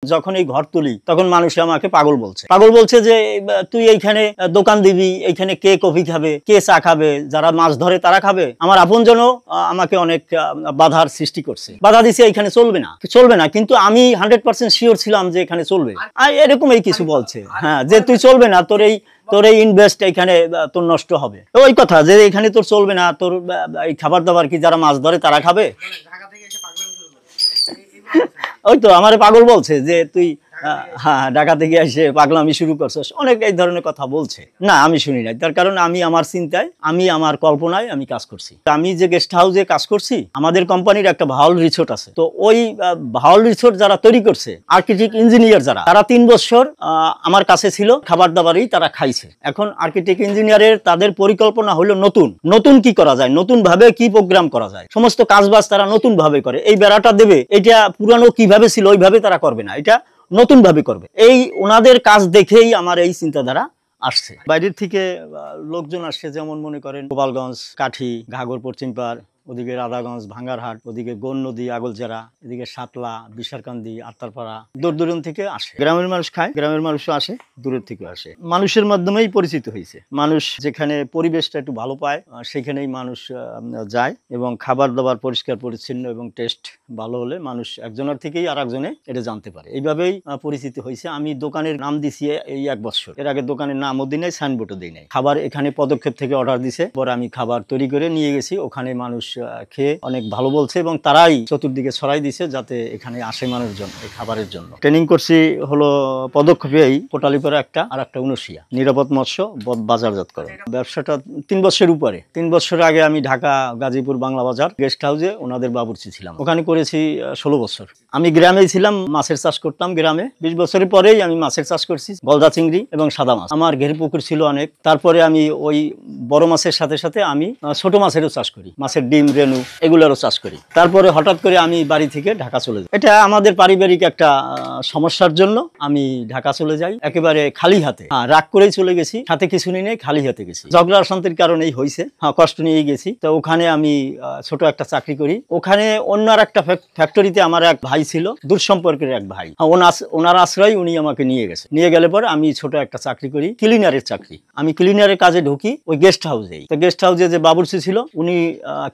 যখন এই ঘর তুলি তখন মানুষ আমাকে পাগল বলছে যে তুই এইখানে দোকান দিবি, এইখানে কে কফি খাবে, কে চা খাবে, যারা মাছ ধরে তারা খাবে। আমার আপনজনও আমাকে অনেক বাধার সৃষ্টি করছে, বাধা দিছে এইখানে চলবে না, কিন্তু আমি 100% শিওর ছিলাম যে এখানে চলবে। আর এরকমই কিছু বলছে, হ্যাঁ, যে তুই চলবে না, তোর এই ইনভেস্ট এখানে তোর নষ্ট হবে। ওই কথা যে এখানে তোর চলবে না, তোর এই খাবার দাবার কি যারা মাছ ধরে তারা খাবে। ওই তো আমারে পাগল বলছে যে তুই ঢাকা থেকে এসে পাগলামি শুরু করছিস, অনেক এই ধরনের কথা বলছে। না, আমি শুনি নাই, তার কারণ আমি আমার চিন্তায়, আমি আমার কল্পনায় আমি কাজ করছি। আমি যে গেস্ট হাউসে কাজ করছি, আমাদের কোম্পানির একটা ভাওয়াল রিসোর্ট আছে। তো ওই ভাওয়াল রিসোর্ট যারা তৈরি করছে, আর্কিটেক্ট ইঞ্জিনিয়ার তারা 3 বছর আমার কাছে ছিল, খাবার দাবারই তারা খাইছে। এখন আর্কিটেক্ট ইঞ্জিনিয়ারের তাদের পরিকল্পনা হলো নতুন কি করা যায়, নতুন ভাবে কি প্রোগ্রাম করা যায়, সমস্ত কাজবাজ তারা নতুন ভাবে করে। এই বেড়াটা দেবে, এটা পুরানো কিভাবে ছিল ওইভাবে তারা করবে না, এটা নতুন ভাবে করবে। এই ওনাদের কাজ দেখেই আমার এই চিন্তাধারা আসছে। বাইরের থেকে লোকজন আসছে, যেমন মনে করেন গোপালগঞ্জ, কাঠি, ঘাগর, পশ্চিমপাড়, ওদিকে রাধাগঞ্জ, ভাঙ্গারহাট, ওদিকে গোন নদী, আগলজারা, এদিকে সাতলা, বিশারকান্দি, আত্মারপাড়া, দূর দূরান্ত থেকে আসে। গ্রামের মানুষ খায়, গ্রামের মানুষও আসে, দূরের থেকে আসে। মানুষের মাধ্যমেই পরিচিত হয়েছে। মানুষ যেখানে পরিবেশটা একটু ভালো পায় সেখানেই মানুষ যায়, এবং খাবার দাবার পরিষ্কার পরিচ্ছন্ন এবং টেস্ট ভালো হলে মানুষ একজনের থেকেই আর একজনে এটা জানতে পারে। এইভাবেই পরিচিত হয়েছে। আমি দোকানের নাম দিছি এই 1 বছর। এর আগে দোকানের নামও দিই নাই, সাইনবোর্ডও দিই নাই। খাবার এখানে পদক্ষেপ থেকে অর্ডার দিছে, পরে আমি খাবার তৈরি করে নিয়ে গেছি। ওখানে মানুষ খেয়ে অনেক ভালো বলছে, এবং তারাই চতুর্দিকে ছড়াই দিছে যাতে এখানে আসে মানুষজন এই খাবারের জন্য। ট্রেনিং করছি হলো পদক্ষেপেই কোটালীপাড়া একটা, আর একটা উনশিয়া, নিরাপদ মৎস্য বাজারজাত করে। ব্যবসাটা 3 বছরের উপরে। 3 বছর আগে আমি ঢাকা গাজীপুর বাংলা বাজার গেস্ট হাউসে ওনাদের বাবুর্চি ছিলাম, ওখানে করেছি 16 বছর। আমি গ্রামেই ছিলাম, মাছের চাষ করতাম গ্রামে। 20 বছরের পরেই আমি মাছের চাষ করছি, গলদা চিংড়ি এবং সাদা মাছ। আমার ঘের পুকুর ছিল অনেক। তারপরে আমি ওই বড় মাছের সাথে সাথে আমি ছোট মাছেরও চাষ করি, মাছের ডিম, রেণু, এগুলোরও চাষ করি। তারপরে হঠাৎ করে আমি বাড়ি থেকে ঢাকা চলে যাই। এটা আমাদের পারিবারিক একটা সমস্যার জন্য আমি ঢাকা চলে যাই একেবারে খালি হাতে। রাগ করেই চলে গেছি, হাতে কিছু নেই, খালি হাতে গেছি। ঝগড়া শান্তির কারণেই হয়েছে, কষ্ট নিয়ে গেছি। তো ওখানে আমি ছোট একটা চাকরি করি। ওখানে অন্য আর একটা ফ্যাক্টরিতে আমার এক ভাই ছিল, দূর সম্পর্কের এক ভাই। ওনার আশ্রয় উনি আমাকে নিয়ে গেছে। নিয়ে গেলে পরে আমি ছোট একটা চাকরি করি, ক্লিনারের চাকরি। আমি ক্লিনারের কাজে ঢুকি ওই গেস্ট হাউসেই। তো গেস্ট হাউসে যে বাবুর্চি ছিল উনি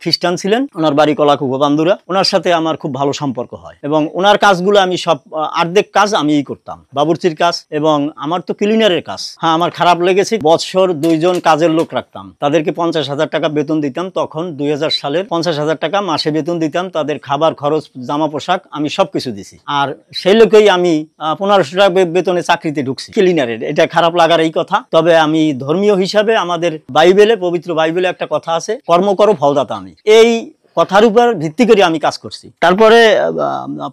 খ্রিস্টান ছিলেন, ওনার বাড়ি কলাকুপা বান্দুরা। ওনার সাথে আমার খুব ভালো সম্পর্ক হয়, এবং ওনার কাজগুলো আমি সব অর্ধেক কাজ আমিই করতাম, বাবুর্চির কাজ এবং আমার তো ক্লিনারের কাজ। আমার খারাপ লেগেছে। বছর 2 জন কাজের লোক রাখতাম, তাদেরকে 50,000 টাকা বেতন দিতাম। তখন 2000 সালের 50,000 টাকা মাসে বেতন দিতাম। তাদের খাবার খরচ, জামা পোশাক আমি সবকিছু দিছি। আর সেই লোকেই আমি 1500 টাকা বেতনে চাকরিতে ঢুকছি ক্লিনারের। এটা খারাপ লাগার এই কথা। তবে আমি ধর্মীয় হিসাবে আমাদের বাইবেলে, পবিত্র বাইবেলে একটা কথা আছে, কর্ম করো ফলদাতা আমি। এই কথার উপর ভিত্তি করে আমি কাজ করছি। তারপরে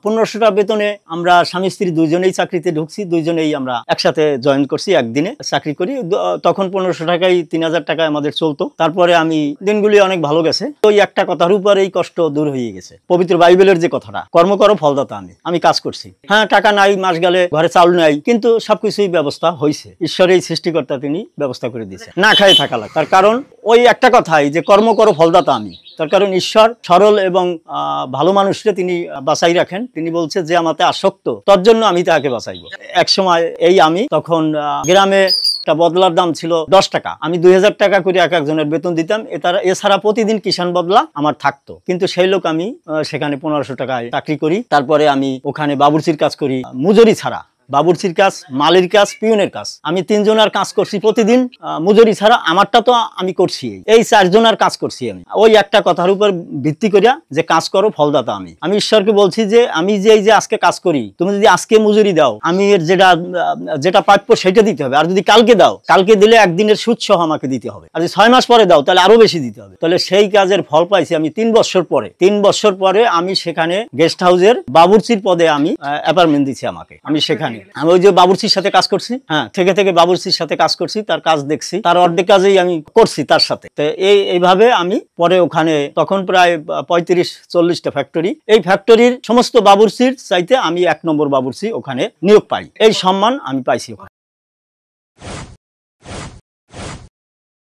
1500 টাকা বেতনে আমরা স্বামী স্ত্রী 2 জনেই চাকরিতে ঢুকছি। 2 জনেই আমরা একসাথে জয়েন করছি, একদিনে চাকরি করি। তখন 1500 টাকায় 3000 টাকায় আমাদের চলতো। তারপরে আমি দিনগুলি অনেক ভালো গেছে। ওই একটা কথার উপর এই কষ্ট দূর হয়ে গেছে। পবিত্র বাইবেলের যে কথাটা, কর্ম করো ফলদাতা আমি কাজ করছি। টাকা নাই, মাস গেলে ঘরে চাউল নাই, কিন্তু সবকিছুই ব্যবস্থা হয়েছে। ঈশ্বরের সৃষ্টিকর্তা তিনি ব্যবস্থা করে দিয়েছে, না খাই থাকা লাগে। তার কারণ ওই একটা কথাই যে কর্ম করো ফলদাতা আমি। তার কারণ ঈশ্বর সরল এবং ভালো মানুষকে তিনি বাঁচাই রাখেন। তিনি বলছে যে আমাতে আসক্ত, তার জন্য আমি তাকে বাঁচাইব। এক সময় আমি তখন গ্রামে একটা বদলার দাম ছিল 10 টাকা। আমি 2000 টাকা করে এক একজনের বেতন দিতাম। এছাড়া প্রতিদিন কিষাণ বদলা আমার থাকতো, কিন্তু সেই লোক আমি সেখানে 1500 টাকায় চাকরি করি। তারপরে আমি ওখানে বাবুর্চির কাজ করি, মজুরি ছাড়া। বাবুর্চির কাজ, মালির কাজ, পিয়নের কাজ, আমি 3 জনের কাজ করছি প্রতিদিন মজুরি ছাড়া। আমারটা তো আমি করছি, এই 4 জনের কাজ করছি আমি। ওই একটা কথার উপর ভিত্তি করিয়া যে কাজ করো ফলদাতা আমি ঈশ্বরকে বলছি যে আমি যে এই যে আজকে কাজ করি, তুমি যদি আজকে মজুরি দাও, আমি এর যেটা প্রাপ্য সেটা দিতে হবে। আর যদি কালকে দাও, কালকে দিলে একদিনের সুদ সহ আমাকে দিতে হবে। আর যদি 6 মাস পরে দাও তাহলে আরো বেশি দিতে হবে। তাহলে সেই কাজের ফল পাইছি আমি 3 বছর পরে। 3 বছর পরে আমি সেখানে গেস্ট হাউসের বাবুর্চির পদে আমি অ্যাপার্টমেন্ট দিচ্ছি আমাকে। আমি সেখানে আমি ওই যে বাবুর্চির সাথে কাজ করছি, থেকে বাবুর্চির সাথে কাজ করছি, তার কাজ দেখছি, তার অর্ধেক কাজেই আমি করছি তার সাথে। তো এইভাবে আমি পরে ওখানে তখন প্রায় 35-40টা ফ্যাক্টরি। এই ফ্যাক্টরির সমস্ত বাবুর্চির চাইতে আমি 1 নম্বর বাবুর্চি ওখানে নিয়োগ পাই। এই সম্মান আমি পাইছি ওখানে।